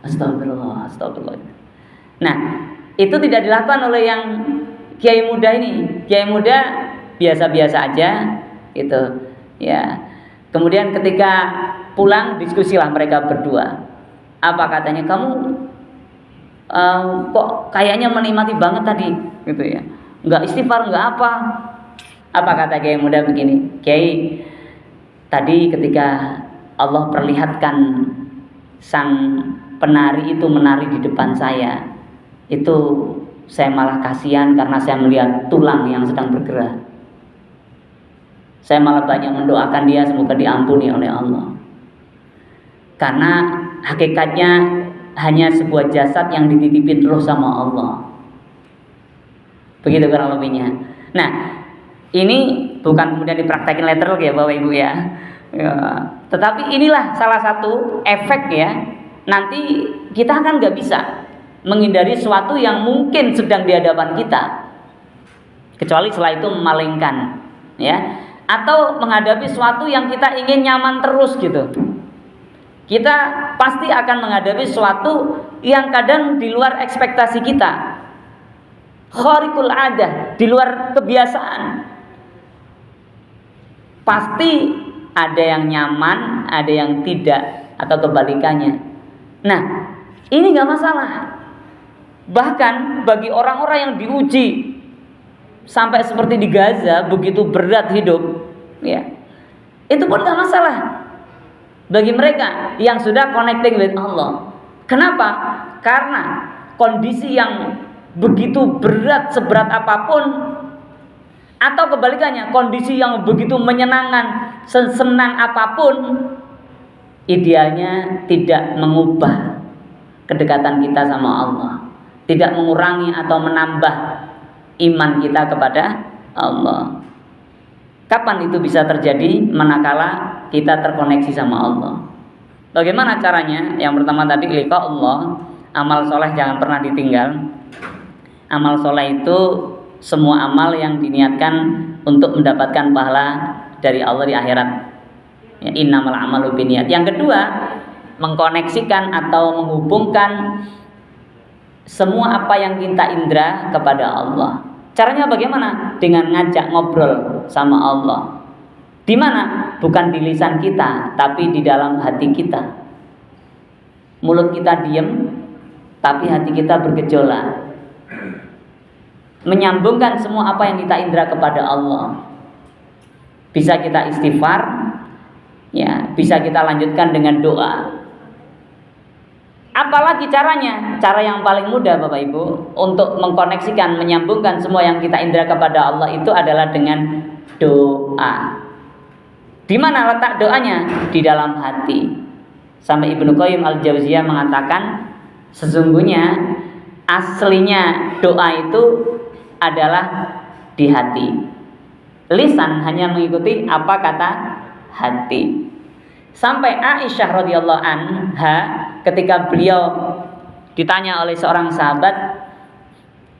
astagfirullah. Nah, itu tidak dilakukan oleh yang kiai muda ini. Kiai muda biasa-biasa aja gitu ya. Kemudian ketika pulang diskusilah mereka berdua. Apa katanya, kamu kok kayaknya menikmati banget tadi gitu ya, nggak istighfar nggak apa. Apa kata kiai muda begini, Kiai, tadi ketika Allah perlihatkan sang penari itu menari di depan saya, itu saya malah kasihan karena saya melihat tulang yang sedang bergerak. Saya malah banyak mendoakan dia semoga diampuni oleh Allah. Karena hakikatnya hanya sebuah jasad yang dititipin roh sama Allah. Begitu kurang lebihnya. Nah, ini bukan kemudian dipraktekin literal ya Bapak Ibu ya. Tetapi inilah salah satu efek ya. Nanti kita kan nggak bisa menghindari sesuatu yang mungkin sedang di hadapan kita, kecuali setelah itu memalingkan ya, atau menghadapi sesuatu yang kita ingin nyaman terus gitu. Kita pasti akan menghadapi sesuatu yang kadang di luar ekspektasi kita, khariqul adah, di luar kebiasaan. Pasti ada yang nyaman, ada yang tidak, atau kebalikannya. Nah, ini nggak masalah. Bahkan bagi orang-orang yang diuji sampai seperti di Gaza, begitu berat hidup, ya, itu pun nggak masalah bagi mereka yang sudah connecting with Allah. Kenapa? Karena kondisi yang begitu berat, seberat apapun, atau kebalikannya, kondisi yang begitu menyenangkan, sesenang apapun, idealnya tidak mengubah kedekatan kita sama Allah, tidak mengurangi atau menambah iman kita kepada Allah. Kapan itu bisa terjadi? Manakala kita terkoneksi sama Allah. Bagaimana caranya? Yang pertama tadi liqa Allah, amal soleh jangan pernah ditinggal. Amal soleh itu semua amal yang diniatkan untuk mendapatkan pahala dari Allah di akhirat. Ya, innamal a'malu binniyat. Yang kedua, mengkoneksikan atau menghubungkan semua apa yang kita indra kepada Allah. Caranya bagaimana? Dengan ngajak ngobrol sama Allah. Di mana? Bukan di lisan kita, tapi di dalam hati kita. Mulut kita diam, tapi hati kita bergejolak. Menyambungkan semua apa yang kita indra kepada Allah. Bisa kita istighfar, ya, bisa kita lanjutkan dengan doa. Apalagi caranya? Cara yang paling mudah Bapak Ibu untuk mengkoneksikan, menyambungkan semua yang kita indra kepada Allah itu adalah dengan doa. Di mana letak doanya? Di dalam hati. Sampai Ibnu Qayyim al-Jauziyah mengatakan, sesungguhnya aslinya doa itu adalah di hati. Lisan hanya mengikuti apa kata hati. Sampai Aisyah radhiyallahu anha ketika beliau ditanya oleh seorang sahabat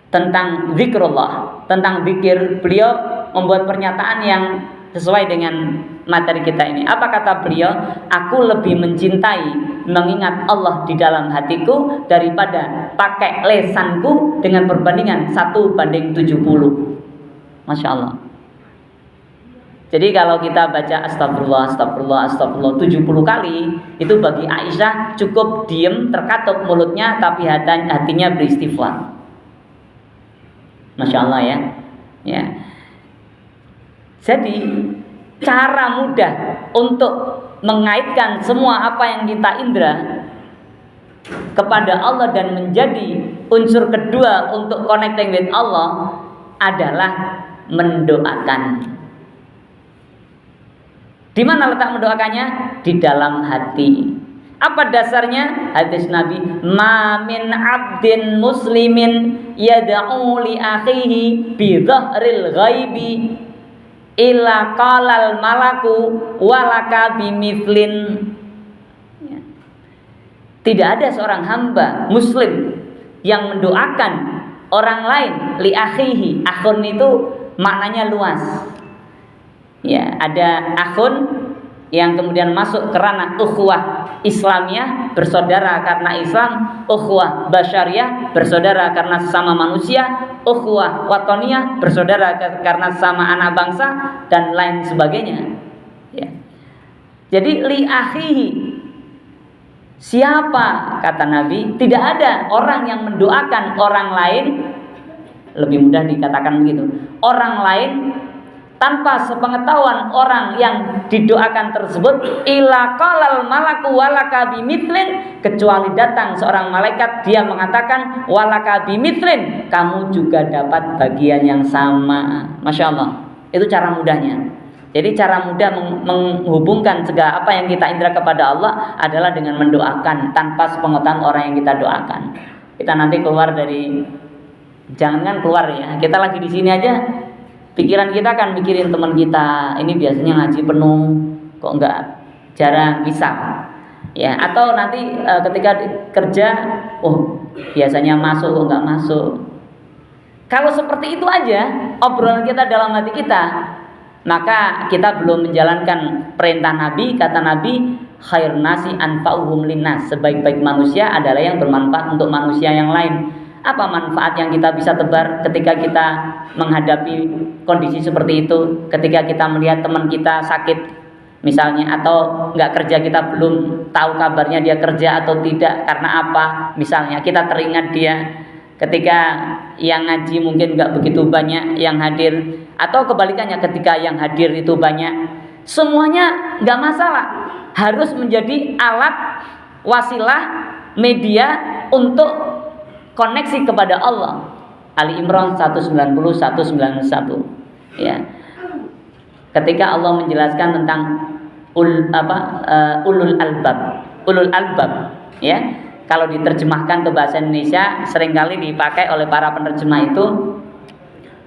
tentang zikrullah, tentang zikir, beliau membuat pernyataan yang sesuai dengan materi kita ini. Apa kata beliau? Aku lebih mencintai mengingat Allah di dalam hatiku daripada pakai lesanku dengan perbandingan 1:70. Masya Allah. Jadi kalau kita baca astagfirullah, astagfirullah, astagfirullah 70 kali, itu bagi Aisyah cukup diem, terkatup mulutnya, tapi hatinya beristighfar. Masya Allah ya. Ya. Jadi cara mudah untuk mengaitkan semua apa yang kita indra kepada Allah dan menjadi unsur kedua untuk connecting with Allah adalah mendoakan. Di mana letak mendoakannya? Di dalam hati. Apa dasarnya? Hadis Nabi, "Ma min 'abdin muslimin yad'u li akhihi bi dhahril ghaibi illa qalal malaku walaka bimithlin." Tidak ada seorang hamba muslim yang mendoakan orang lain li akhihi. Akhun itu maknanya luas. Ya, ada akhun yang kemudian masuk ke ranah ukhuwah Islamiyah, bersaudara karena Islam, ukhuwah basyariyah, bersaudara karena sesama manusia, ukhuwah watoniyah, bersaudara karena sesama anak bangsa, dan lain sebagainya. Ya. Jadi li akhihi, siapa kata Nabi, tidak ada orang yang mendoakan orang lain, lebih mudah dikatakan begitu, orang lain tanpa sepengetahuan orang yang didoakan tersebut, ila qalal malaku walaka bimithlin, kecuali datang seorang malaikat, dia mengatakan walaka bimithlin, kamu juga dapat bagian yang sama. Masya Allah. Itu cara mudahnya. Jadi cara mudah menghubungkan segala apa yang kita indra kepada Allah adalah dengan mendoakan tanpa sepengetahuan orang yang kita doakan. Kita nanti keluar dari, jangankan keluar ya, kita lagi di sini aja, pikiran kita kan mikirin teman kita, ini biasanya ngaji penuh, kok enggak, jarang, bisa. Ya, atau nanti ketika kerja, oh biasanya masuk kok enggak masuk. Kalau seperti itu aja obrolan kita dalam hati kita, maka kita belum menjalankan perintah Nabi. Kata Nabi, khair nasi anfa'uhum linnas, sebaik-baik manusia adalah yang bermanfaat untuk manusia yang lain. Apa manfaat yang kita bisa tebar ketika kita menghadapi kondisi seperti itu? Ketika kita melihat teman kita sakit misalnya, atau nggak kerja, kita belum tahu kabarnya dia kerja atau tidak, karena apa misalnya, kita teringat dia. Ketika yang ngaji mungkin nggak begitu banyak yang hadir, atau kebalikannya ketika yang hadir itu banyak, semuanya nggak masalah, harus menjadi alat, wasilah, media untuk koneksi kepada Allah. Ali Imran 190 191. Ya. Ketika Allah menjelaskan tentang ulul albab. Ulul albab, ya. Kalau diterjemahkan ke bahasa Indonesia seringkali dipakai oleh para penerjemah itu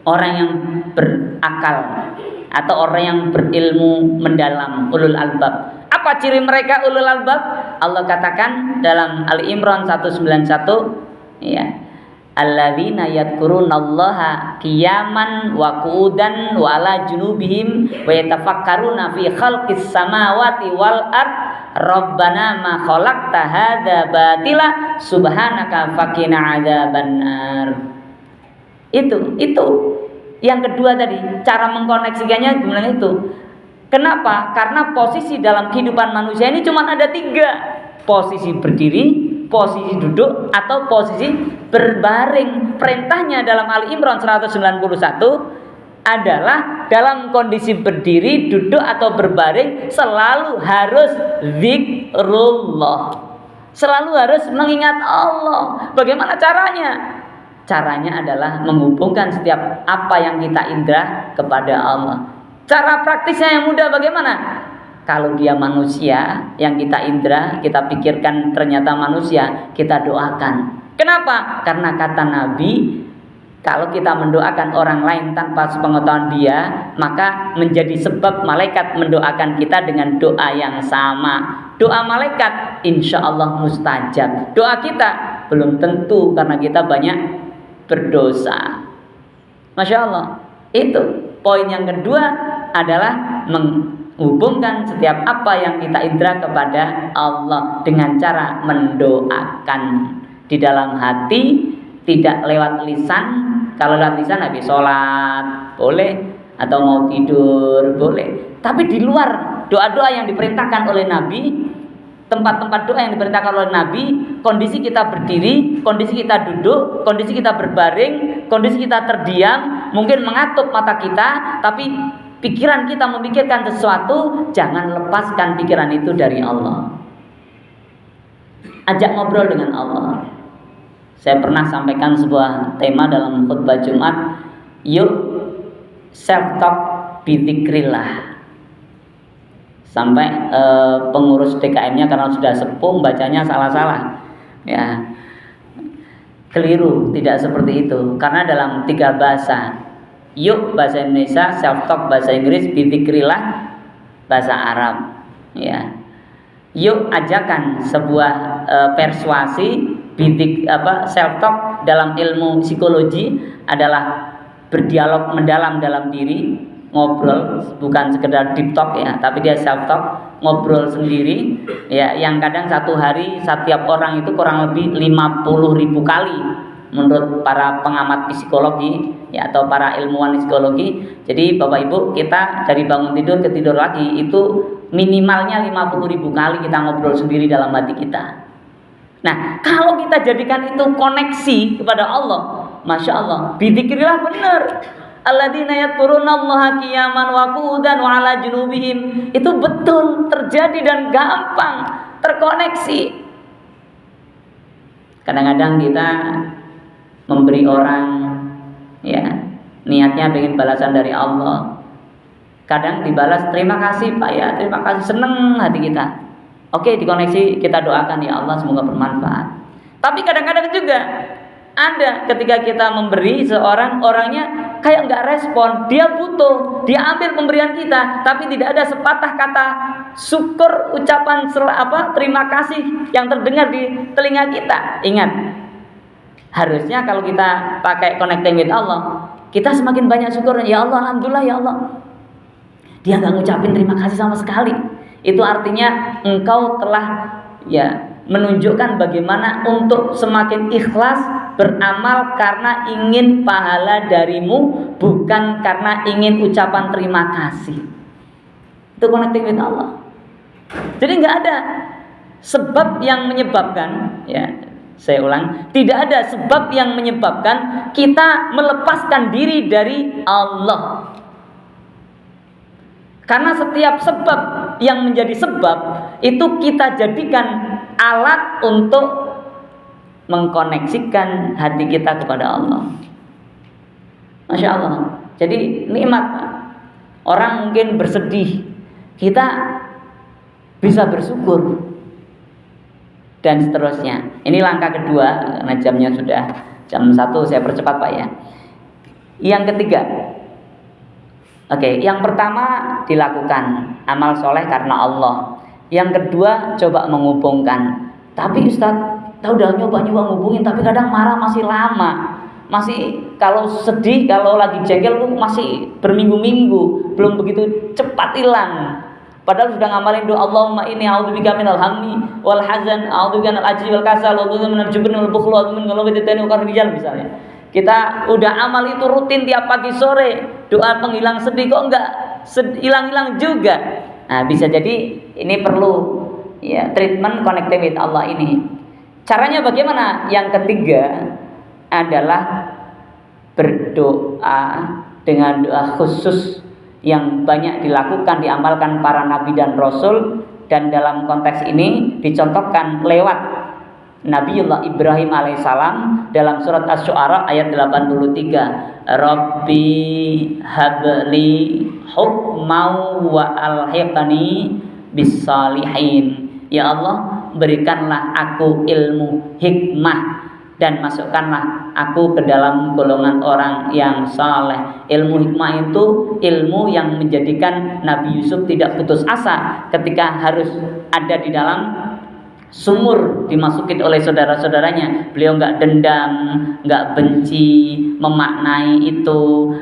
orang yang berakal atau orang yang berilmu mendalam, ulul albab. Apa ciri mereka ulul albab? Allah katakan dalam Ali Imran 191, ya, alladzina yadhkurunallaha qiyaman wa qu'udan wa ala junubihim wa yatafakkaruna fi khalqis samawati wal ard Rabbana ma khalaqta hadza batila subhanaka faqina adzabannar. Itu yang kedua tadi, cara mengkoneksikannya gimana itu. Kenapa? Karena posisi dalam kehidupan manusia ini cuma ada 3. Posisi berdiri, posisi duduk, atau posisi berbaring. Perintahnya dalam Ali Imran 191 adalah dalam kondisi berdiri, duduk, atau berbaring selalu harus zikrullah, selalu harus mengingat Allah. Bagaimana caranya? Caranya adalah menghubungkan setiap apa yang kita indra kepada Allah. Cara praktisnya yang mudah bagaimana? Kalau dia manusia yang kita indra, kita pikirkan ternyata manusia, kita doakan. Kenapa? Karena kata Nabi, kalau kita mendoakan orang lain tanpa sepengetahuan dia, maka menjadi sebab malaikat mendoakan kita dengan doa yang sama. Doa malaikat insya Allah mustajab. Doa kita belum tentu karena kita banyak berdosa. Masya Allah. Itu poin yang kedua adalah menghubungkan setiap apa yang kita indra kepada Allah dengan cara mendoakan di dalam hati, tidak lewat lisan. Kalau lewat lisan habis sholat boleh, atau mau tidur boleh. Tapi di luar doa-doa yang diperintahkan oleh Nabi, tempat-tempat doa yang diperintahkan oleh Nabi, kondisi kita berdiri, kondisi kita duduk, kondisi kita berbaring, kondisi kita terdiam, mungkin mengatup mata kita, tapi pikiran kita memikirkan sesuatu, jangan lepaskan pikiran itu dari Allah. Ajak ngobrol dengan Allah. Saya pernah sampaikan sebuah tema dalam khutbah Jumat, yuk self-talk bidzikrillah. Sampai pengurus DKM-nya karena sudah sepuh bacanya salah-salah. Ya. Keliru, tidak seperti itu. Karena dalam 3 bahasa, yuk bahasa Indonesia, self-talk bahasa Inggris, bidzikrillah bahasa Arab. Ya. Yuk ajakan sebuah persuasi. Self-talk dalam ilmu psikologi adalah berdialog mendalam dalam diri, ngobrol, bukan sekedar deep talk ya, tapi dia self-talk, ngobrol sendiri ya, yang kadang satu hari setiap orang itu kurang lebih 50.000 kali menurut para pengamat psikologi ya, atau para ilmuwan psikologi. Jadi Bapak Ibu, kita dari bangun tidur ke tidur lagi itu minimalnya 50.000 kali kita ngobrol sendiri dalam hati kita. Nah, kalau kita jadikan itu koneksi kepada Allah, Masya Allah, bidzikrillah benar. Alladzina yadhkurunallaha qiyaman wa qu'udan wa 'ala junubihim. Itu betul terjadi dan gampang terkoneksi. Kadang-kadang kita memberi orang ya, niatnya pengen balasan dari Allah. Kadang dibalas terima kasih Pak ya, terima kasih, seneng hati kita. Oke, dikoneksi, kita doakan ya Allah semoga bermanfaat. Tapi kadang-kadang juga ada ketika kita memberi seorang, orangnya kayak nggak respon, dia butuh, dia ambil pemberian kita, tapi tidak ada sepatah kata syukur, ucapan terima kasih yang terdengar di telinga kita. Ingat, harusnya kalau kita pakai connecting with Allah, kita semakin banyak syukur. Ya Allah, alhamdulillah ya Allah. Dia nggak ngucapin terima kasih sama sekali. Itu artinya engkau telah ya menunjukkan bagaimana untuk semakin ikhlas beramal karena ingin pahala darimu, bukan karena ingin ucapan terima kasih. Itu connecting with Allah. Jadi nggak ada sebab yang menyebabkan ya, saya ulang, tidak ada sebab yang menyebabkan kita melepaskan diri dari Allah. Karena setiap sebab yang menjadi sebab itu kita jadikan alat untuk mengkoneksikan hati kita kepada Allah. Masya Allah. Jadi nikmat. Orang mungkin bersedih, kita bisa bersyukur dan seterusnya. Ini langkah kedua, karena jamnya sudah jam 1, saya percepat Pak ya. Yang ketiga, oke, yang pertama dilakukan amal soleh karena Allah. Yang kedua coba menghubungkan. Tapi Ustadz, tahu udah nyoba ngubungin, tapi kadang marah masih lama. Masih kalau sedih, kalau lagi jengkel tuh masih berminggu-minggu, belum begitu cepat hilang. Padahal sudah ngamalin doa Allahumma inni a'udzubika minal hammi wal hazan, a'udzubika minal ajzi wal kasal, a'udzubika minal jubni wal bukhli, a'udzubika min ghalabati ad-daini wa qahri rijal misalnya. Kita udah amal itu rutin tiap pagi sore, doa penghilang sedih kok enggak hilang-hilang juga. Nah, bisa jadi ini perlu ya treatment connected with Allah ini. Caranya bagaimana? Yang ketiga adalah berdoa dengan doa khusus yang banyak dilakukan, diamalkan para nabi dan rasul, dan dalam konteks ini dicontohkan lewat Nabiullah Ibrahim alaihissalam dalam surat Asy-Syu'ara ayat 83. Rabbi habli hukmau wa alhiqni bis-shalihin. Ya Allah, berikanlah aku ilmu hikmah dan masukkanlah aku ke dalam golongan orang yang saleh. Ilmu hikmah itu ilmu yang menjadikan Nabi Yusuf tidak putus asa ketika harus ada di dalam sumur dimasukin oleh saudara-saudaranya. Beliau nggak dendam, nggak benci, memaknai itu.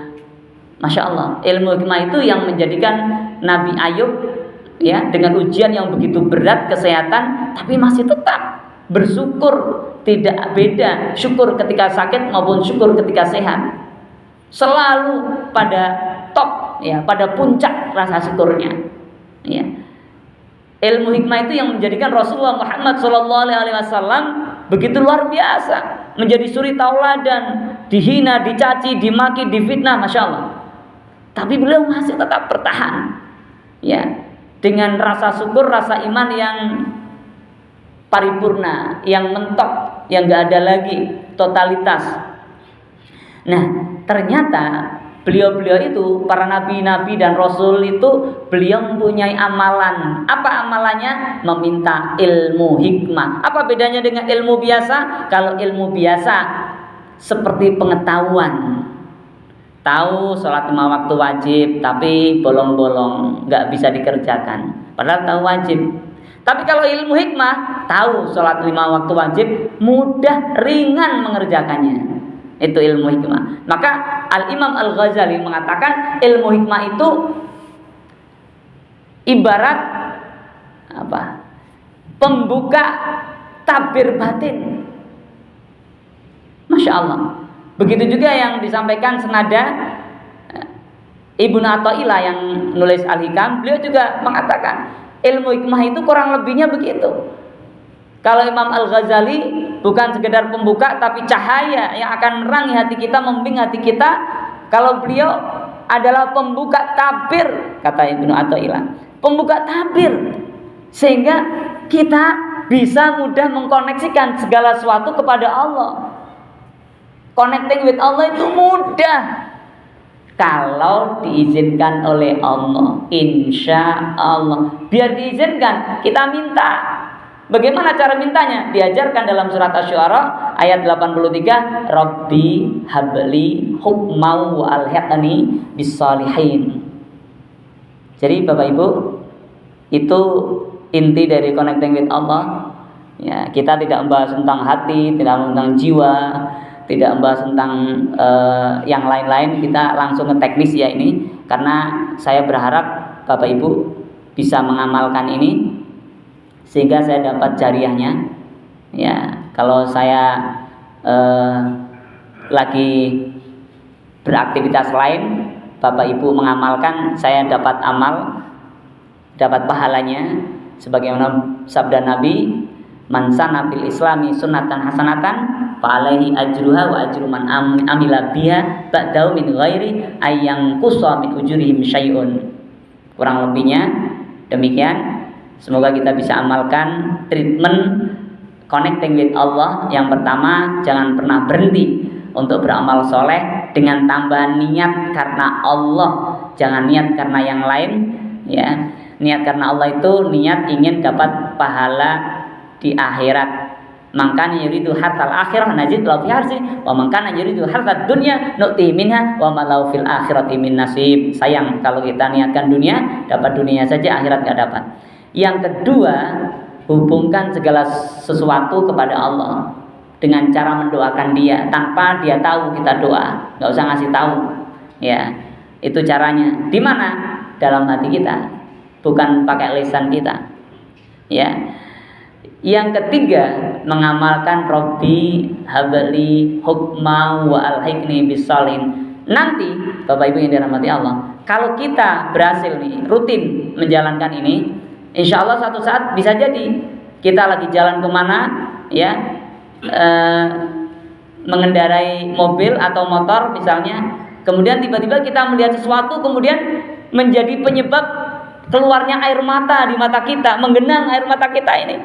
Masya Allah, ilmu hikmah itu yang menjadikan Nabi Ayub ya dengan ujian yang begitu berat kesehatan, tapi masih tetap bersyukur. Tidak beda syukur ketika sakit maupun syukur ketika sehat, selalu pada top ya, pada puncak rasa syukurnya ya. Ilmu hikmah itu yang menjadikan Rasulullah Muhammad SAW begitu luar biasa, menjadi suri tauladan, dihina, dicaci, dimaki, difitnah, masya Allah. Tapi beliau masih tetap bertahan, ya, dengan rasa syukur, rasa iman yang paripurna, yang mentok, yang nggak ada lagi totalitas. Nah, ternyata beliau-beliau itu, para nabi-nabi dan rasul itu, beliau mempunyai amalan. Apa amalannya? Meminta ilmu hikmah. Apa bedanya dengan ilmu biasa? Kalau ilmu biasa seperti pengetahuan, tahu sholat 5 waktu wajib, tapi bolong-bolong, nggak bisa dikerjakan, padahal tahu wajib. Tapi kalau ilmu hikmah, tahu sholat 5 waktu wajib, mudah, ringan mengerjakannya. Itu ilmu hikmah. Maka Al-Imam Al-Ghazali mengatakan ilmu hikmah itu ibarat apa? Pembuka tabir batin. Masya Allah. Begitu juga yang disampaikan senada Ibnu Athaillah yang nulis Al-Hikam, beliau juga mengatakan ilmu hikmah itu kurang lebihnya begitu. Kalau Imam Al-Ghazali bukan sekedar pembuka, tapi cahaya yang akan menerangi hati kita, membimbing hati kita. Kalau beliau adalah pembuka tabir, kata Ibnu Athaillah, pembuka tabir, sehingga kita bisa mudah mengkoneksikan segala sesuatu kepada Allah. Connecting with Allah itu mudah kalau diizinkan oleh Allah. Insya Allah, biar diizinkan, kita minta. Bagaimana cara mintanya? Diajarkan dalam surat Asy-Syu'ara ayat 83, Rabbi habli hukmau wa alhiqni bis-shalihin. Jadi Bapak Ibu, itu inti dari connecting with Allah. Ya, kita tidak membahas tentang hati, tidak membahas tentang jiwa, tidak membahas tentang yang lain-lain. Kita langsung ke teknis ya ini, karena saya berharap Bapak Ibu bisa mengamalkan ini sehingga saya dapat jariahnya. Ya, kalau saya lagi beraktivitas lain, Bapak Ibu mengamalkan, saya dapat amal, dapat pahalanya. Sebagaimana sabda Nabi, man sana fil islami sunnatan hasanatan fa alaihi ajruha wa ajru man amila biha ba'dahu min ghairi ayyang qusa min ujurihim syai'un. Kurang lebihnya demikian. Semoga kita bisa amalkan treatment connecting with Allah. Yang pertama, jangan pernah berhenti untuk beramal soleh dengan tambahan niat karena Allah. Jangan niat karena yang lain ya. Niat karena Allah itu niat ingin dapat pahala di akhirat. Mangkana yuridu hartal akhirah najid lahu fi harsi wa mangkana yuridu hartad dunya nu'ti minha wa ma lahu fil akhirati min nasib. Sayang kalau kita niatkan dunia, dapat dunia saja, akhirat enggak dapat. Yang kedua, hubungkan segala sesuatu kepada Allah dengan cara mendoakan Dia tanpa Dia tahu kita doa. Enggak usah ngasih tahu. Ya, itu caranya. Di mana? Dalam hati kita. bukan pakai lisan kita. Ya. Yang ketiga, mengamalkan Robbi habli hukma wa alhiqni bisalihin. Nanti Bapak Ibu yang dirahmati Allah, kalau kita berhasil nih rutin menjalankan ini, insya Allah suatu saat bisa jadi kita lagi jalan kemana, ya, mengendarai mobil atau motor misalnya, kemudian tiba-tiba kita melihat sesuatu, kemudian menjadi penyebab keluarnya air mata di mata kita, menggenang air mata kita ini.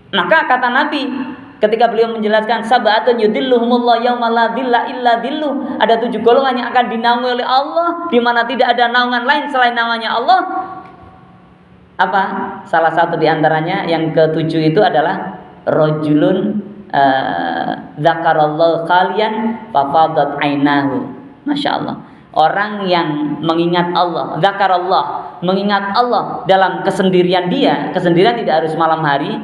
Maka kata Nabi ketika beliau menjelaskan sab'atun yudhilluhumullah yauma la dhilla illa dhilluh, ada 7 golongan yang akan dinaungi oleh Allah di mana tidak ada naungan lain selain naungannya Allah. Apa? Salah satu di antaranya yang ke-7 itu adalah rajulun dzakarallahu khalian fafadat ainahu. Masya Allah. Orang yang mengingat Allah, dzakarallah, mengingat Allah dalam kesendirian dia. Kesendirian tidak harus malam hari.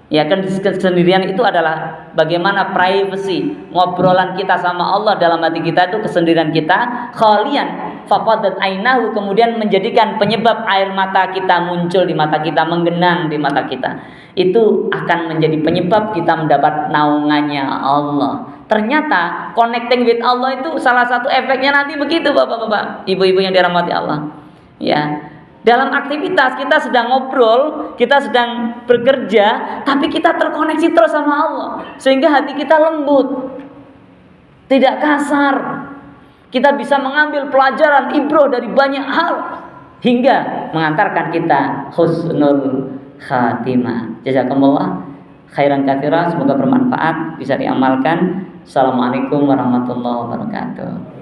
Ya, kesendirian itu adalah bagaimana privacy, ngobrolan kita sama Allah dalam hati kita itu kesendirian kita. Khalian fafadat ainahu, kemudian menjadikan penyebab air mata kita muncul di mata kita, menggenang di mata kita. Itu akan menjadi penyebab kita mendapat naungannya Allah. Ternyata connecting with Allah itu salah satu efeknya nanti begitu, Bapak-bapak, Ibu-ibu yang dirahmati Allah. Ya. Dalam aktivitas kita sedang ngobrol, kita sedang bekerja, tapi kita terkoneksi terus sama Allah, sehingga hati kita lembut, tidak kasar. Kita bisa mengambil pelajaran ibrah dari banyak hal hingga mengantarkan kita husnul khatimah. Jazakumullah khairan katsira, semoga bermanfaat, bisa diamalkan. Assalamualaikum warahmatullahi wabarakatuh.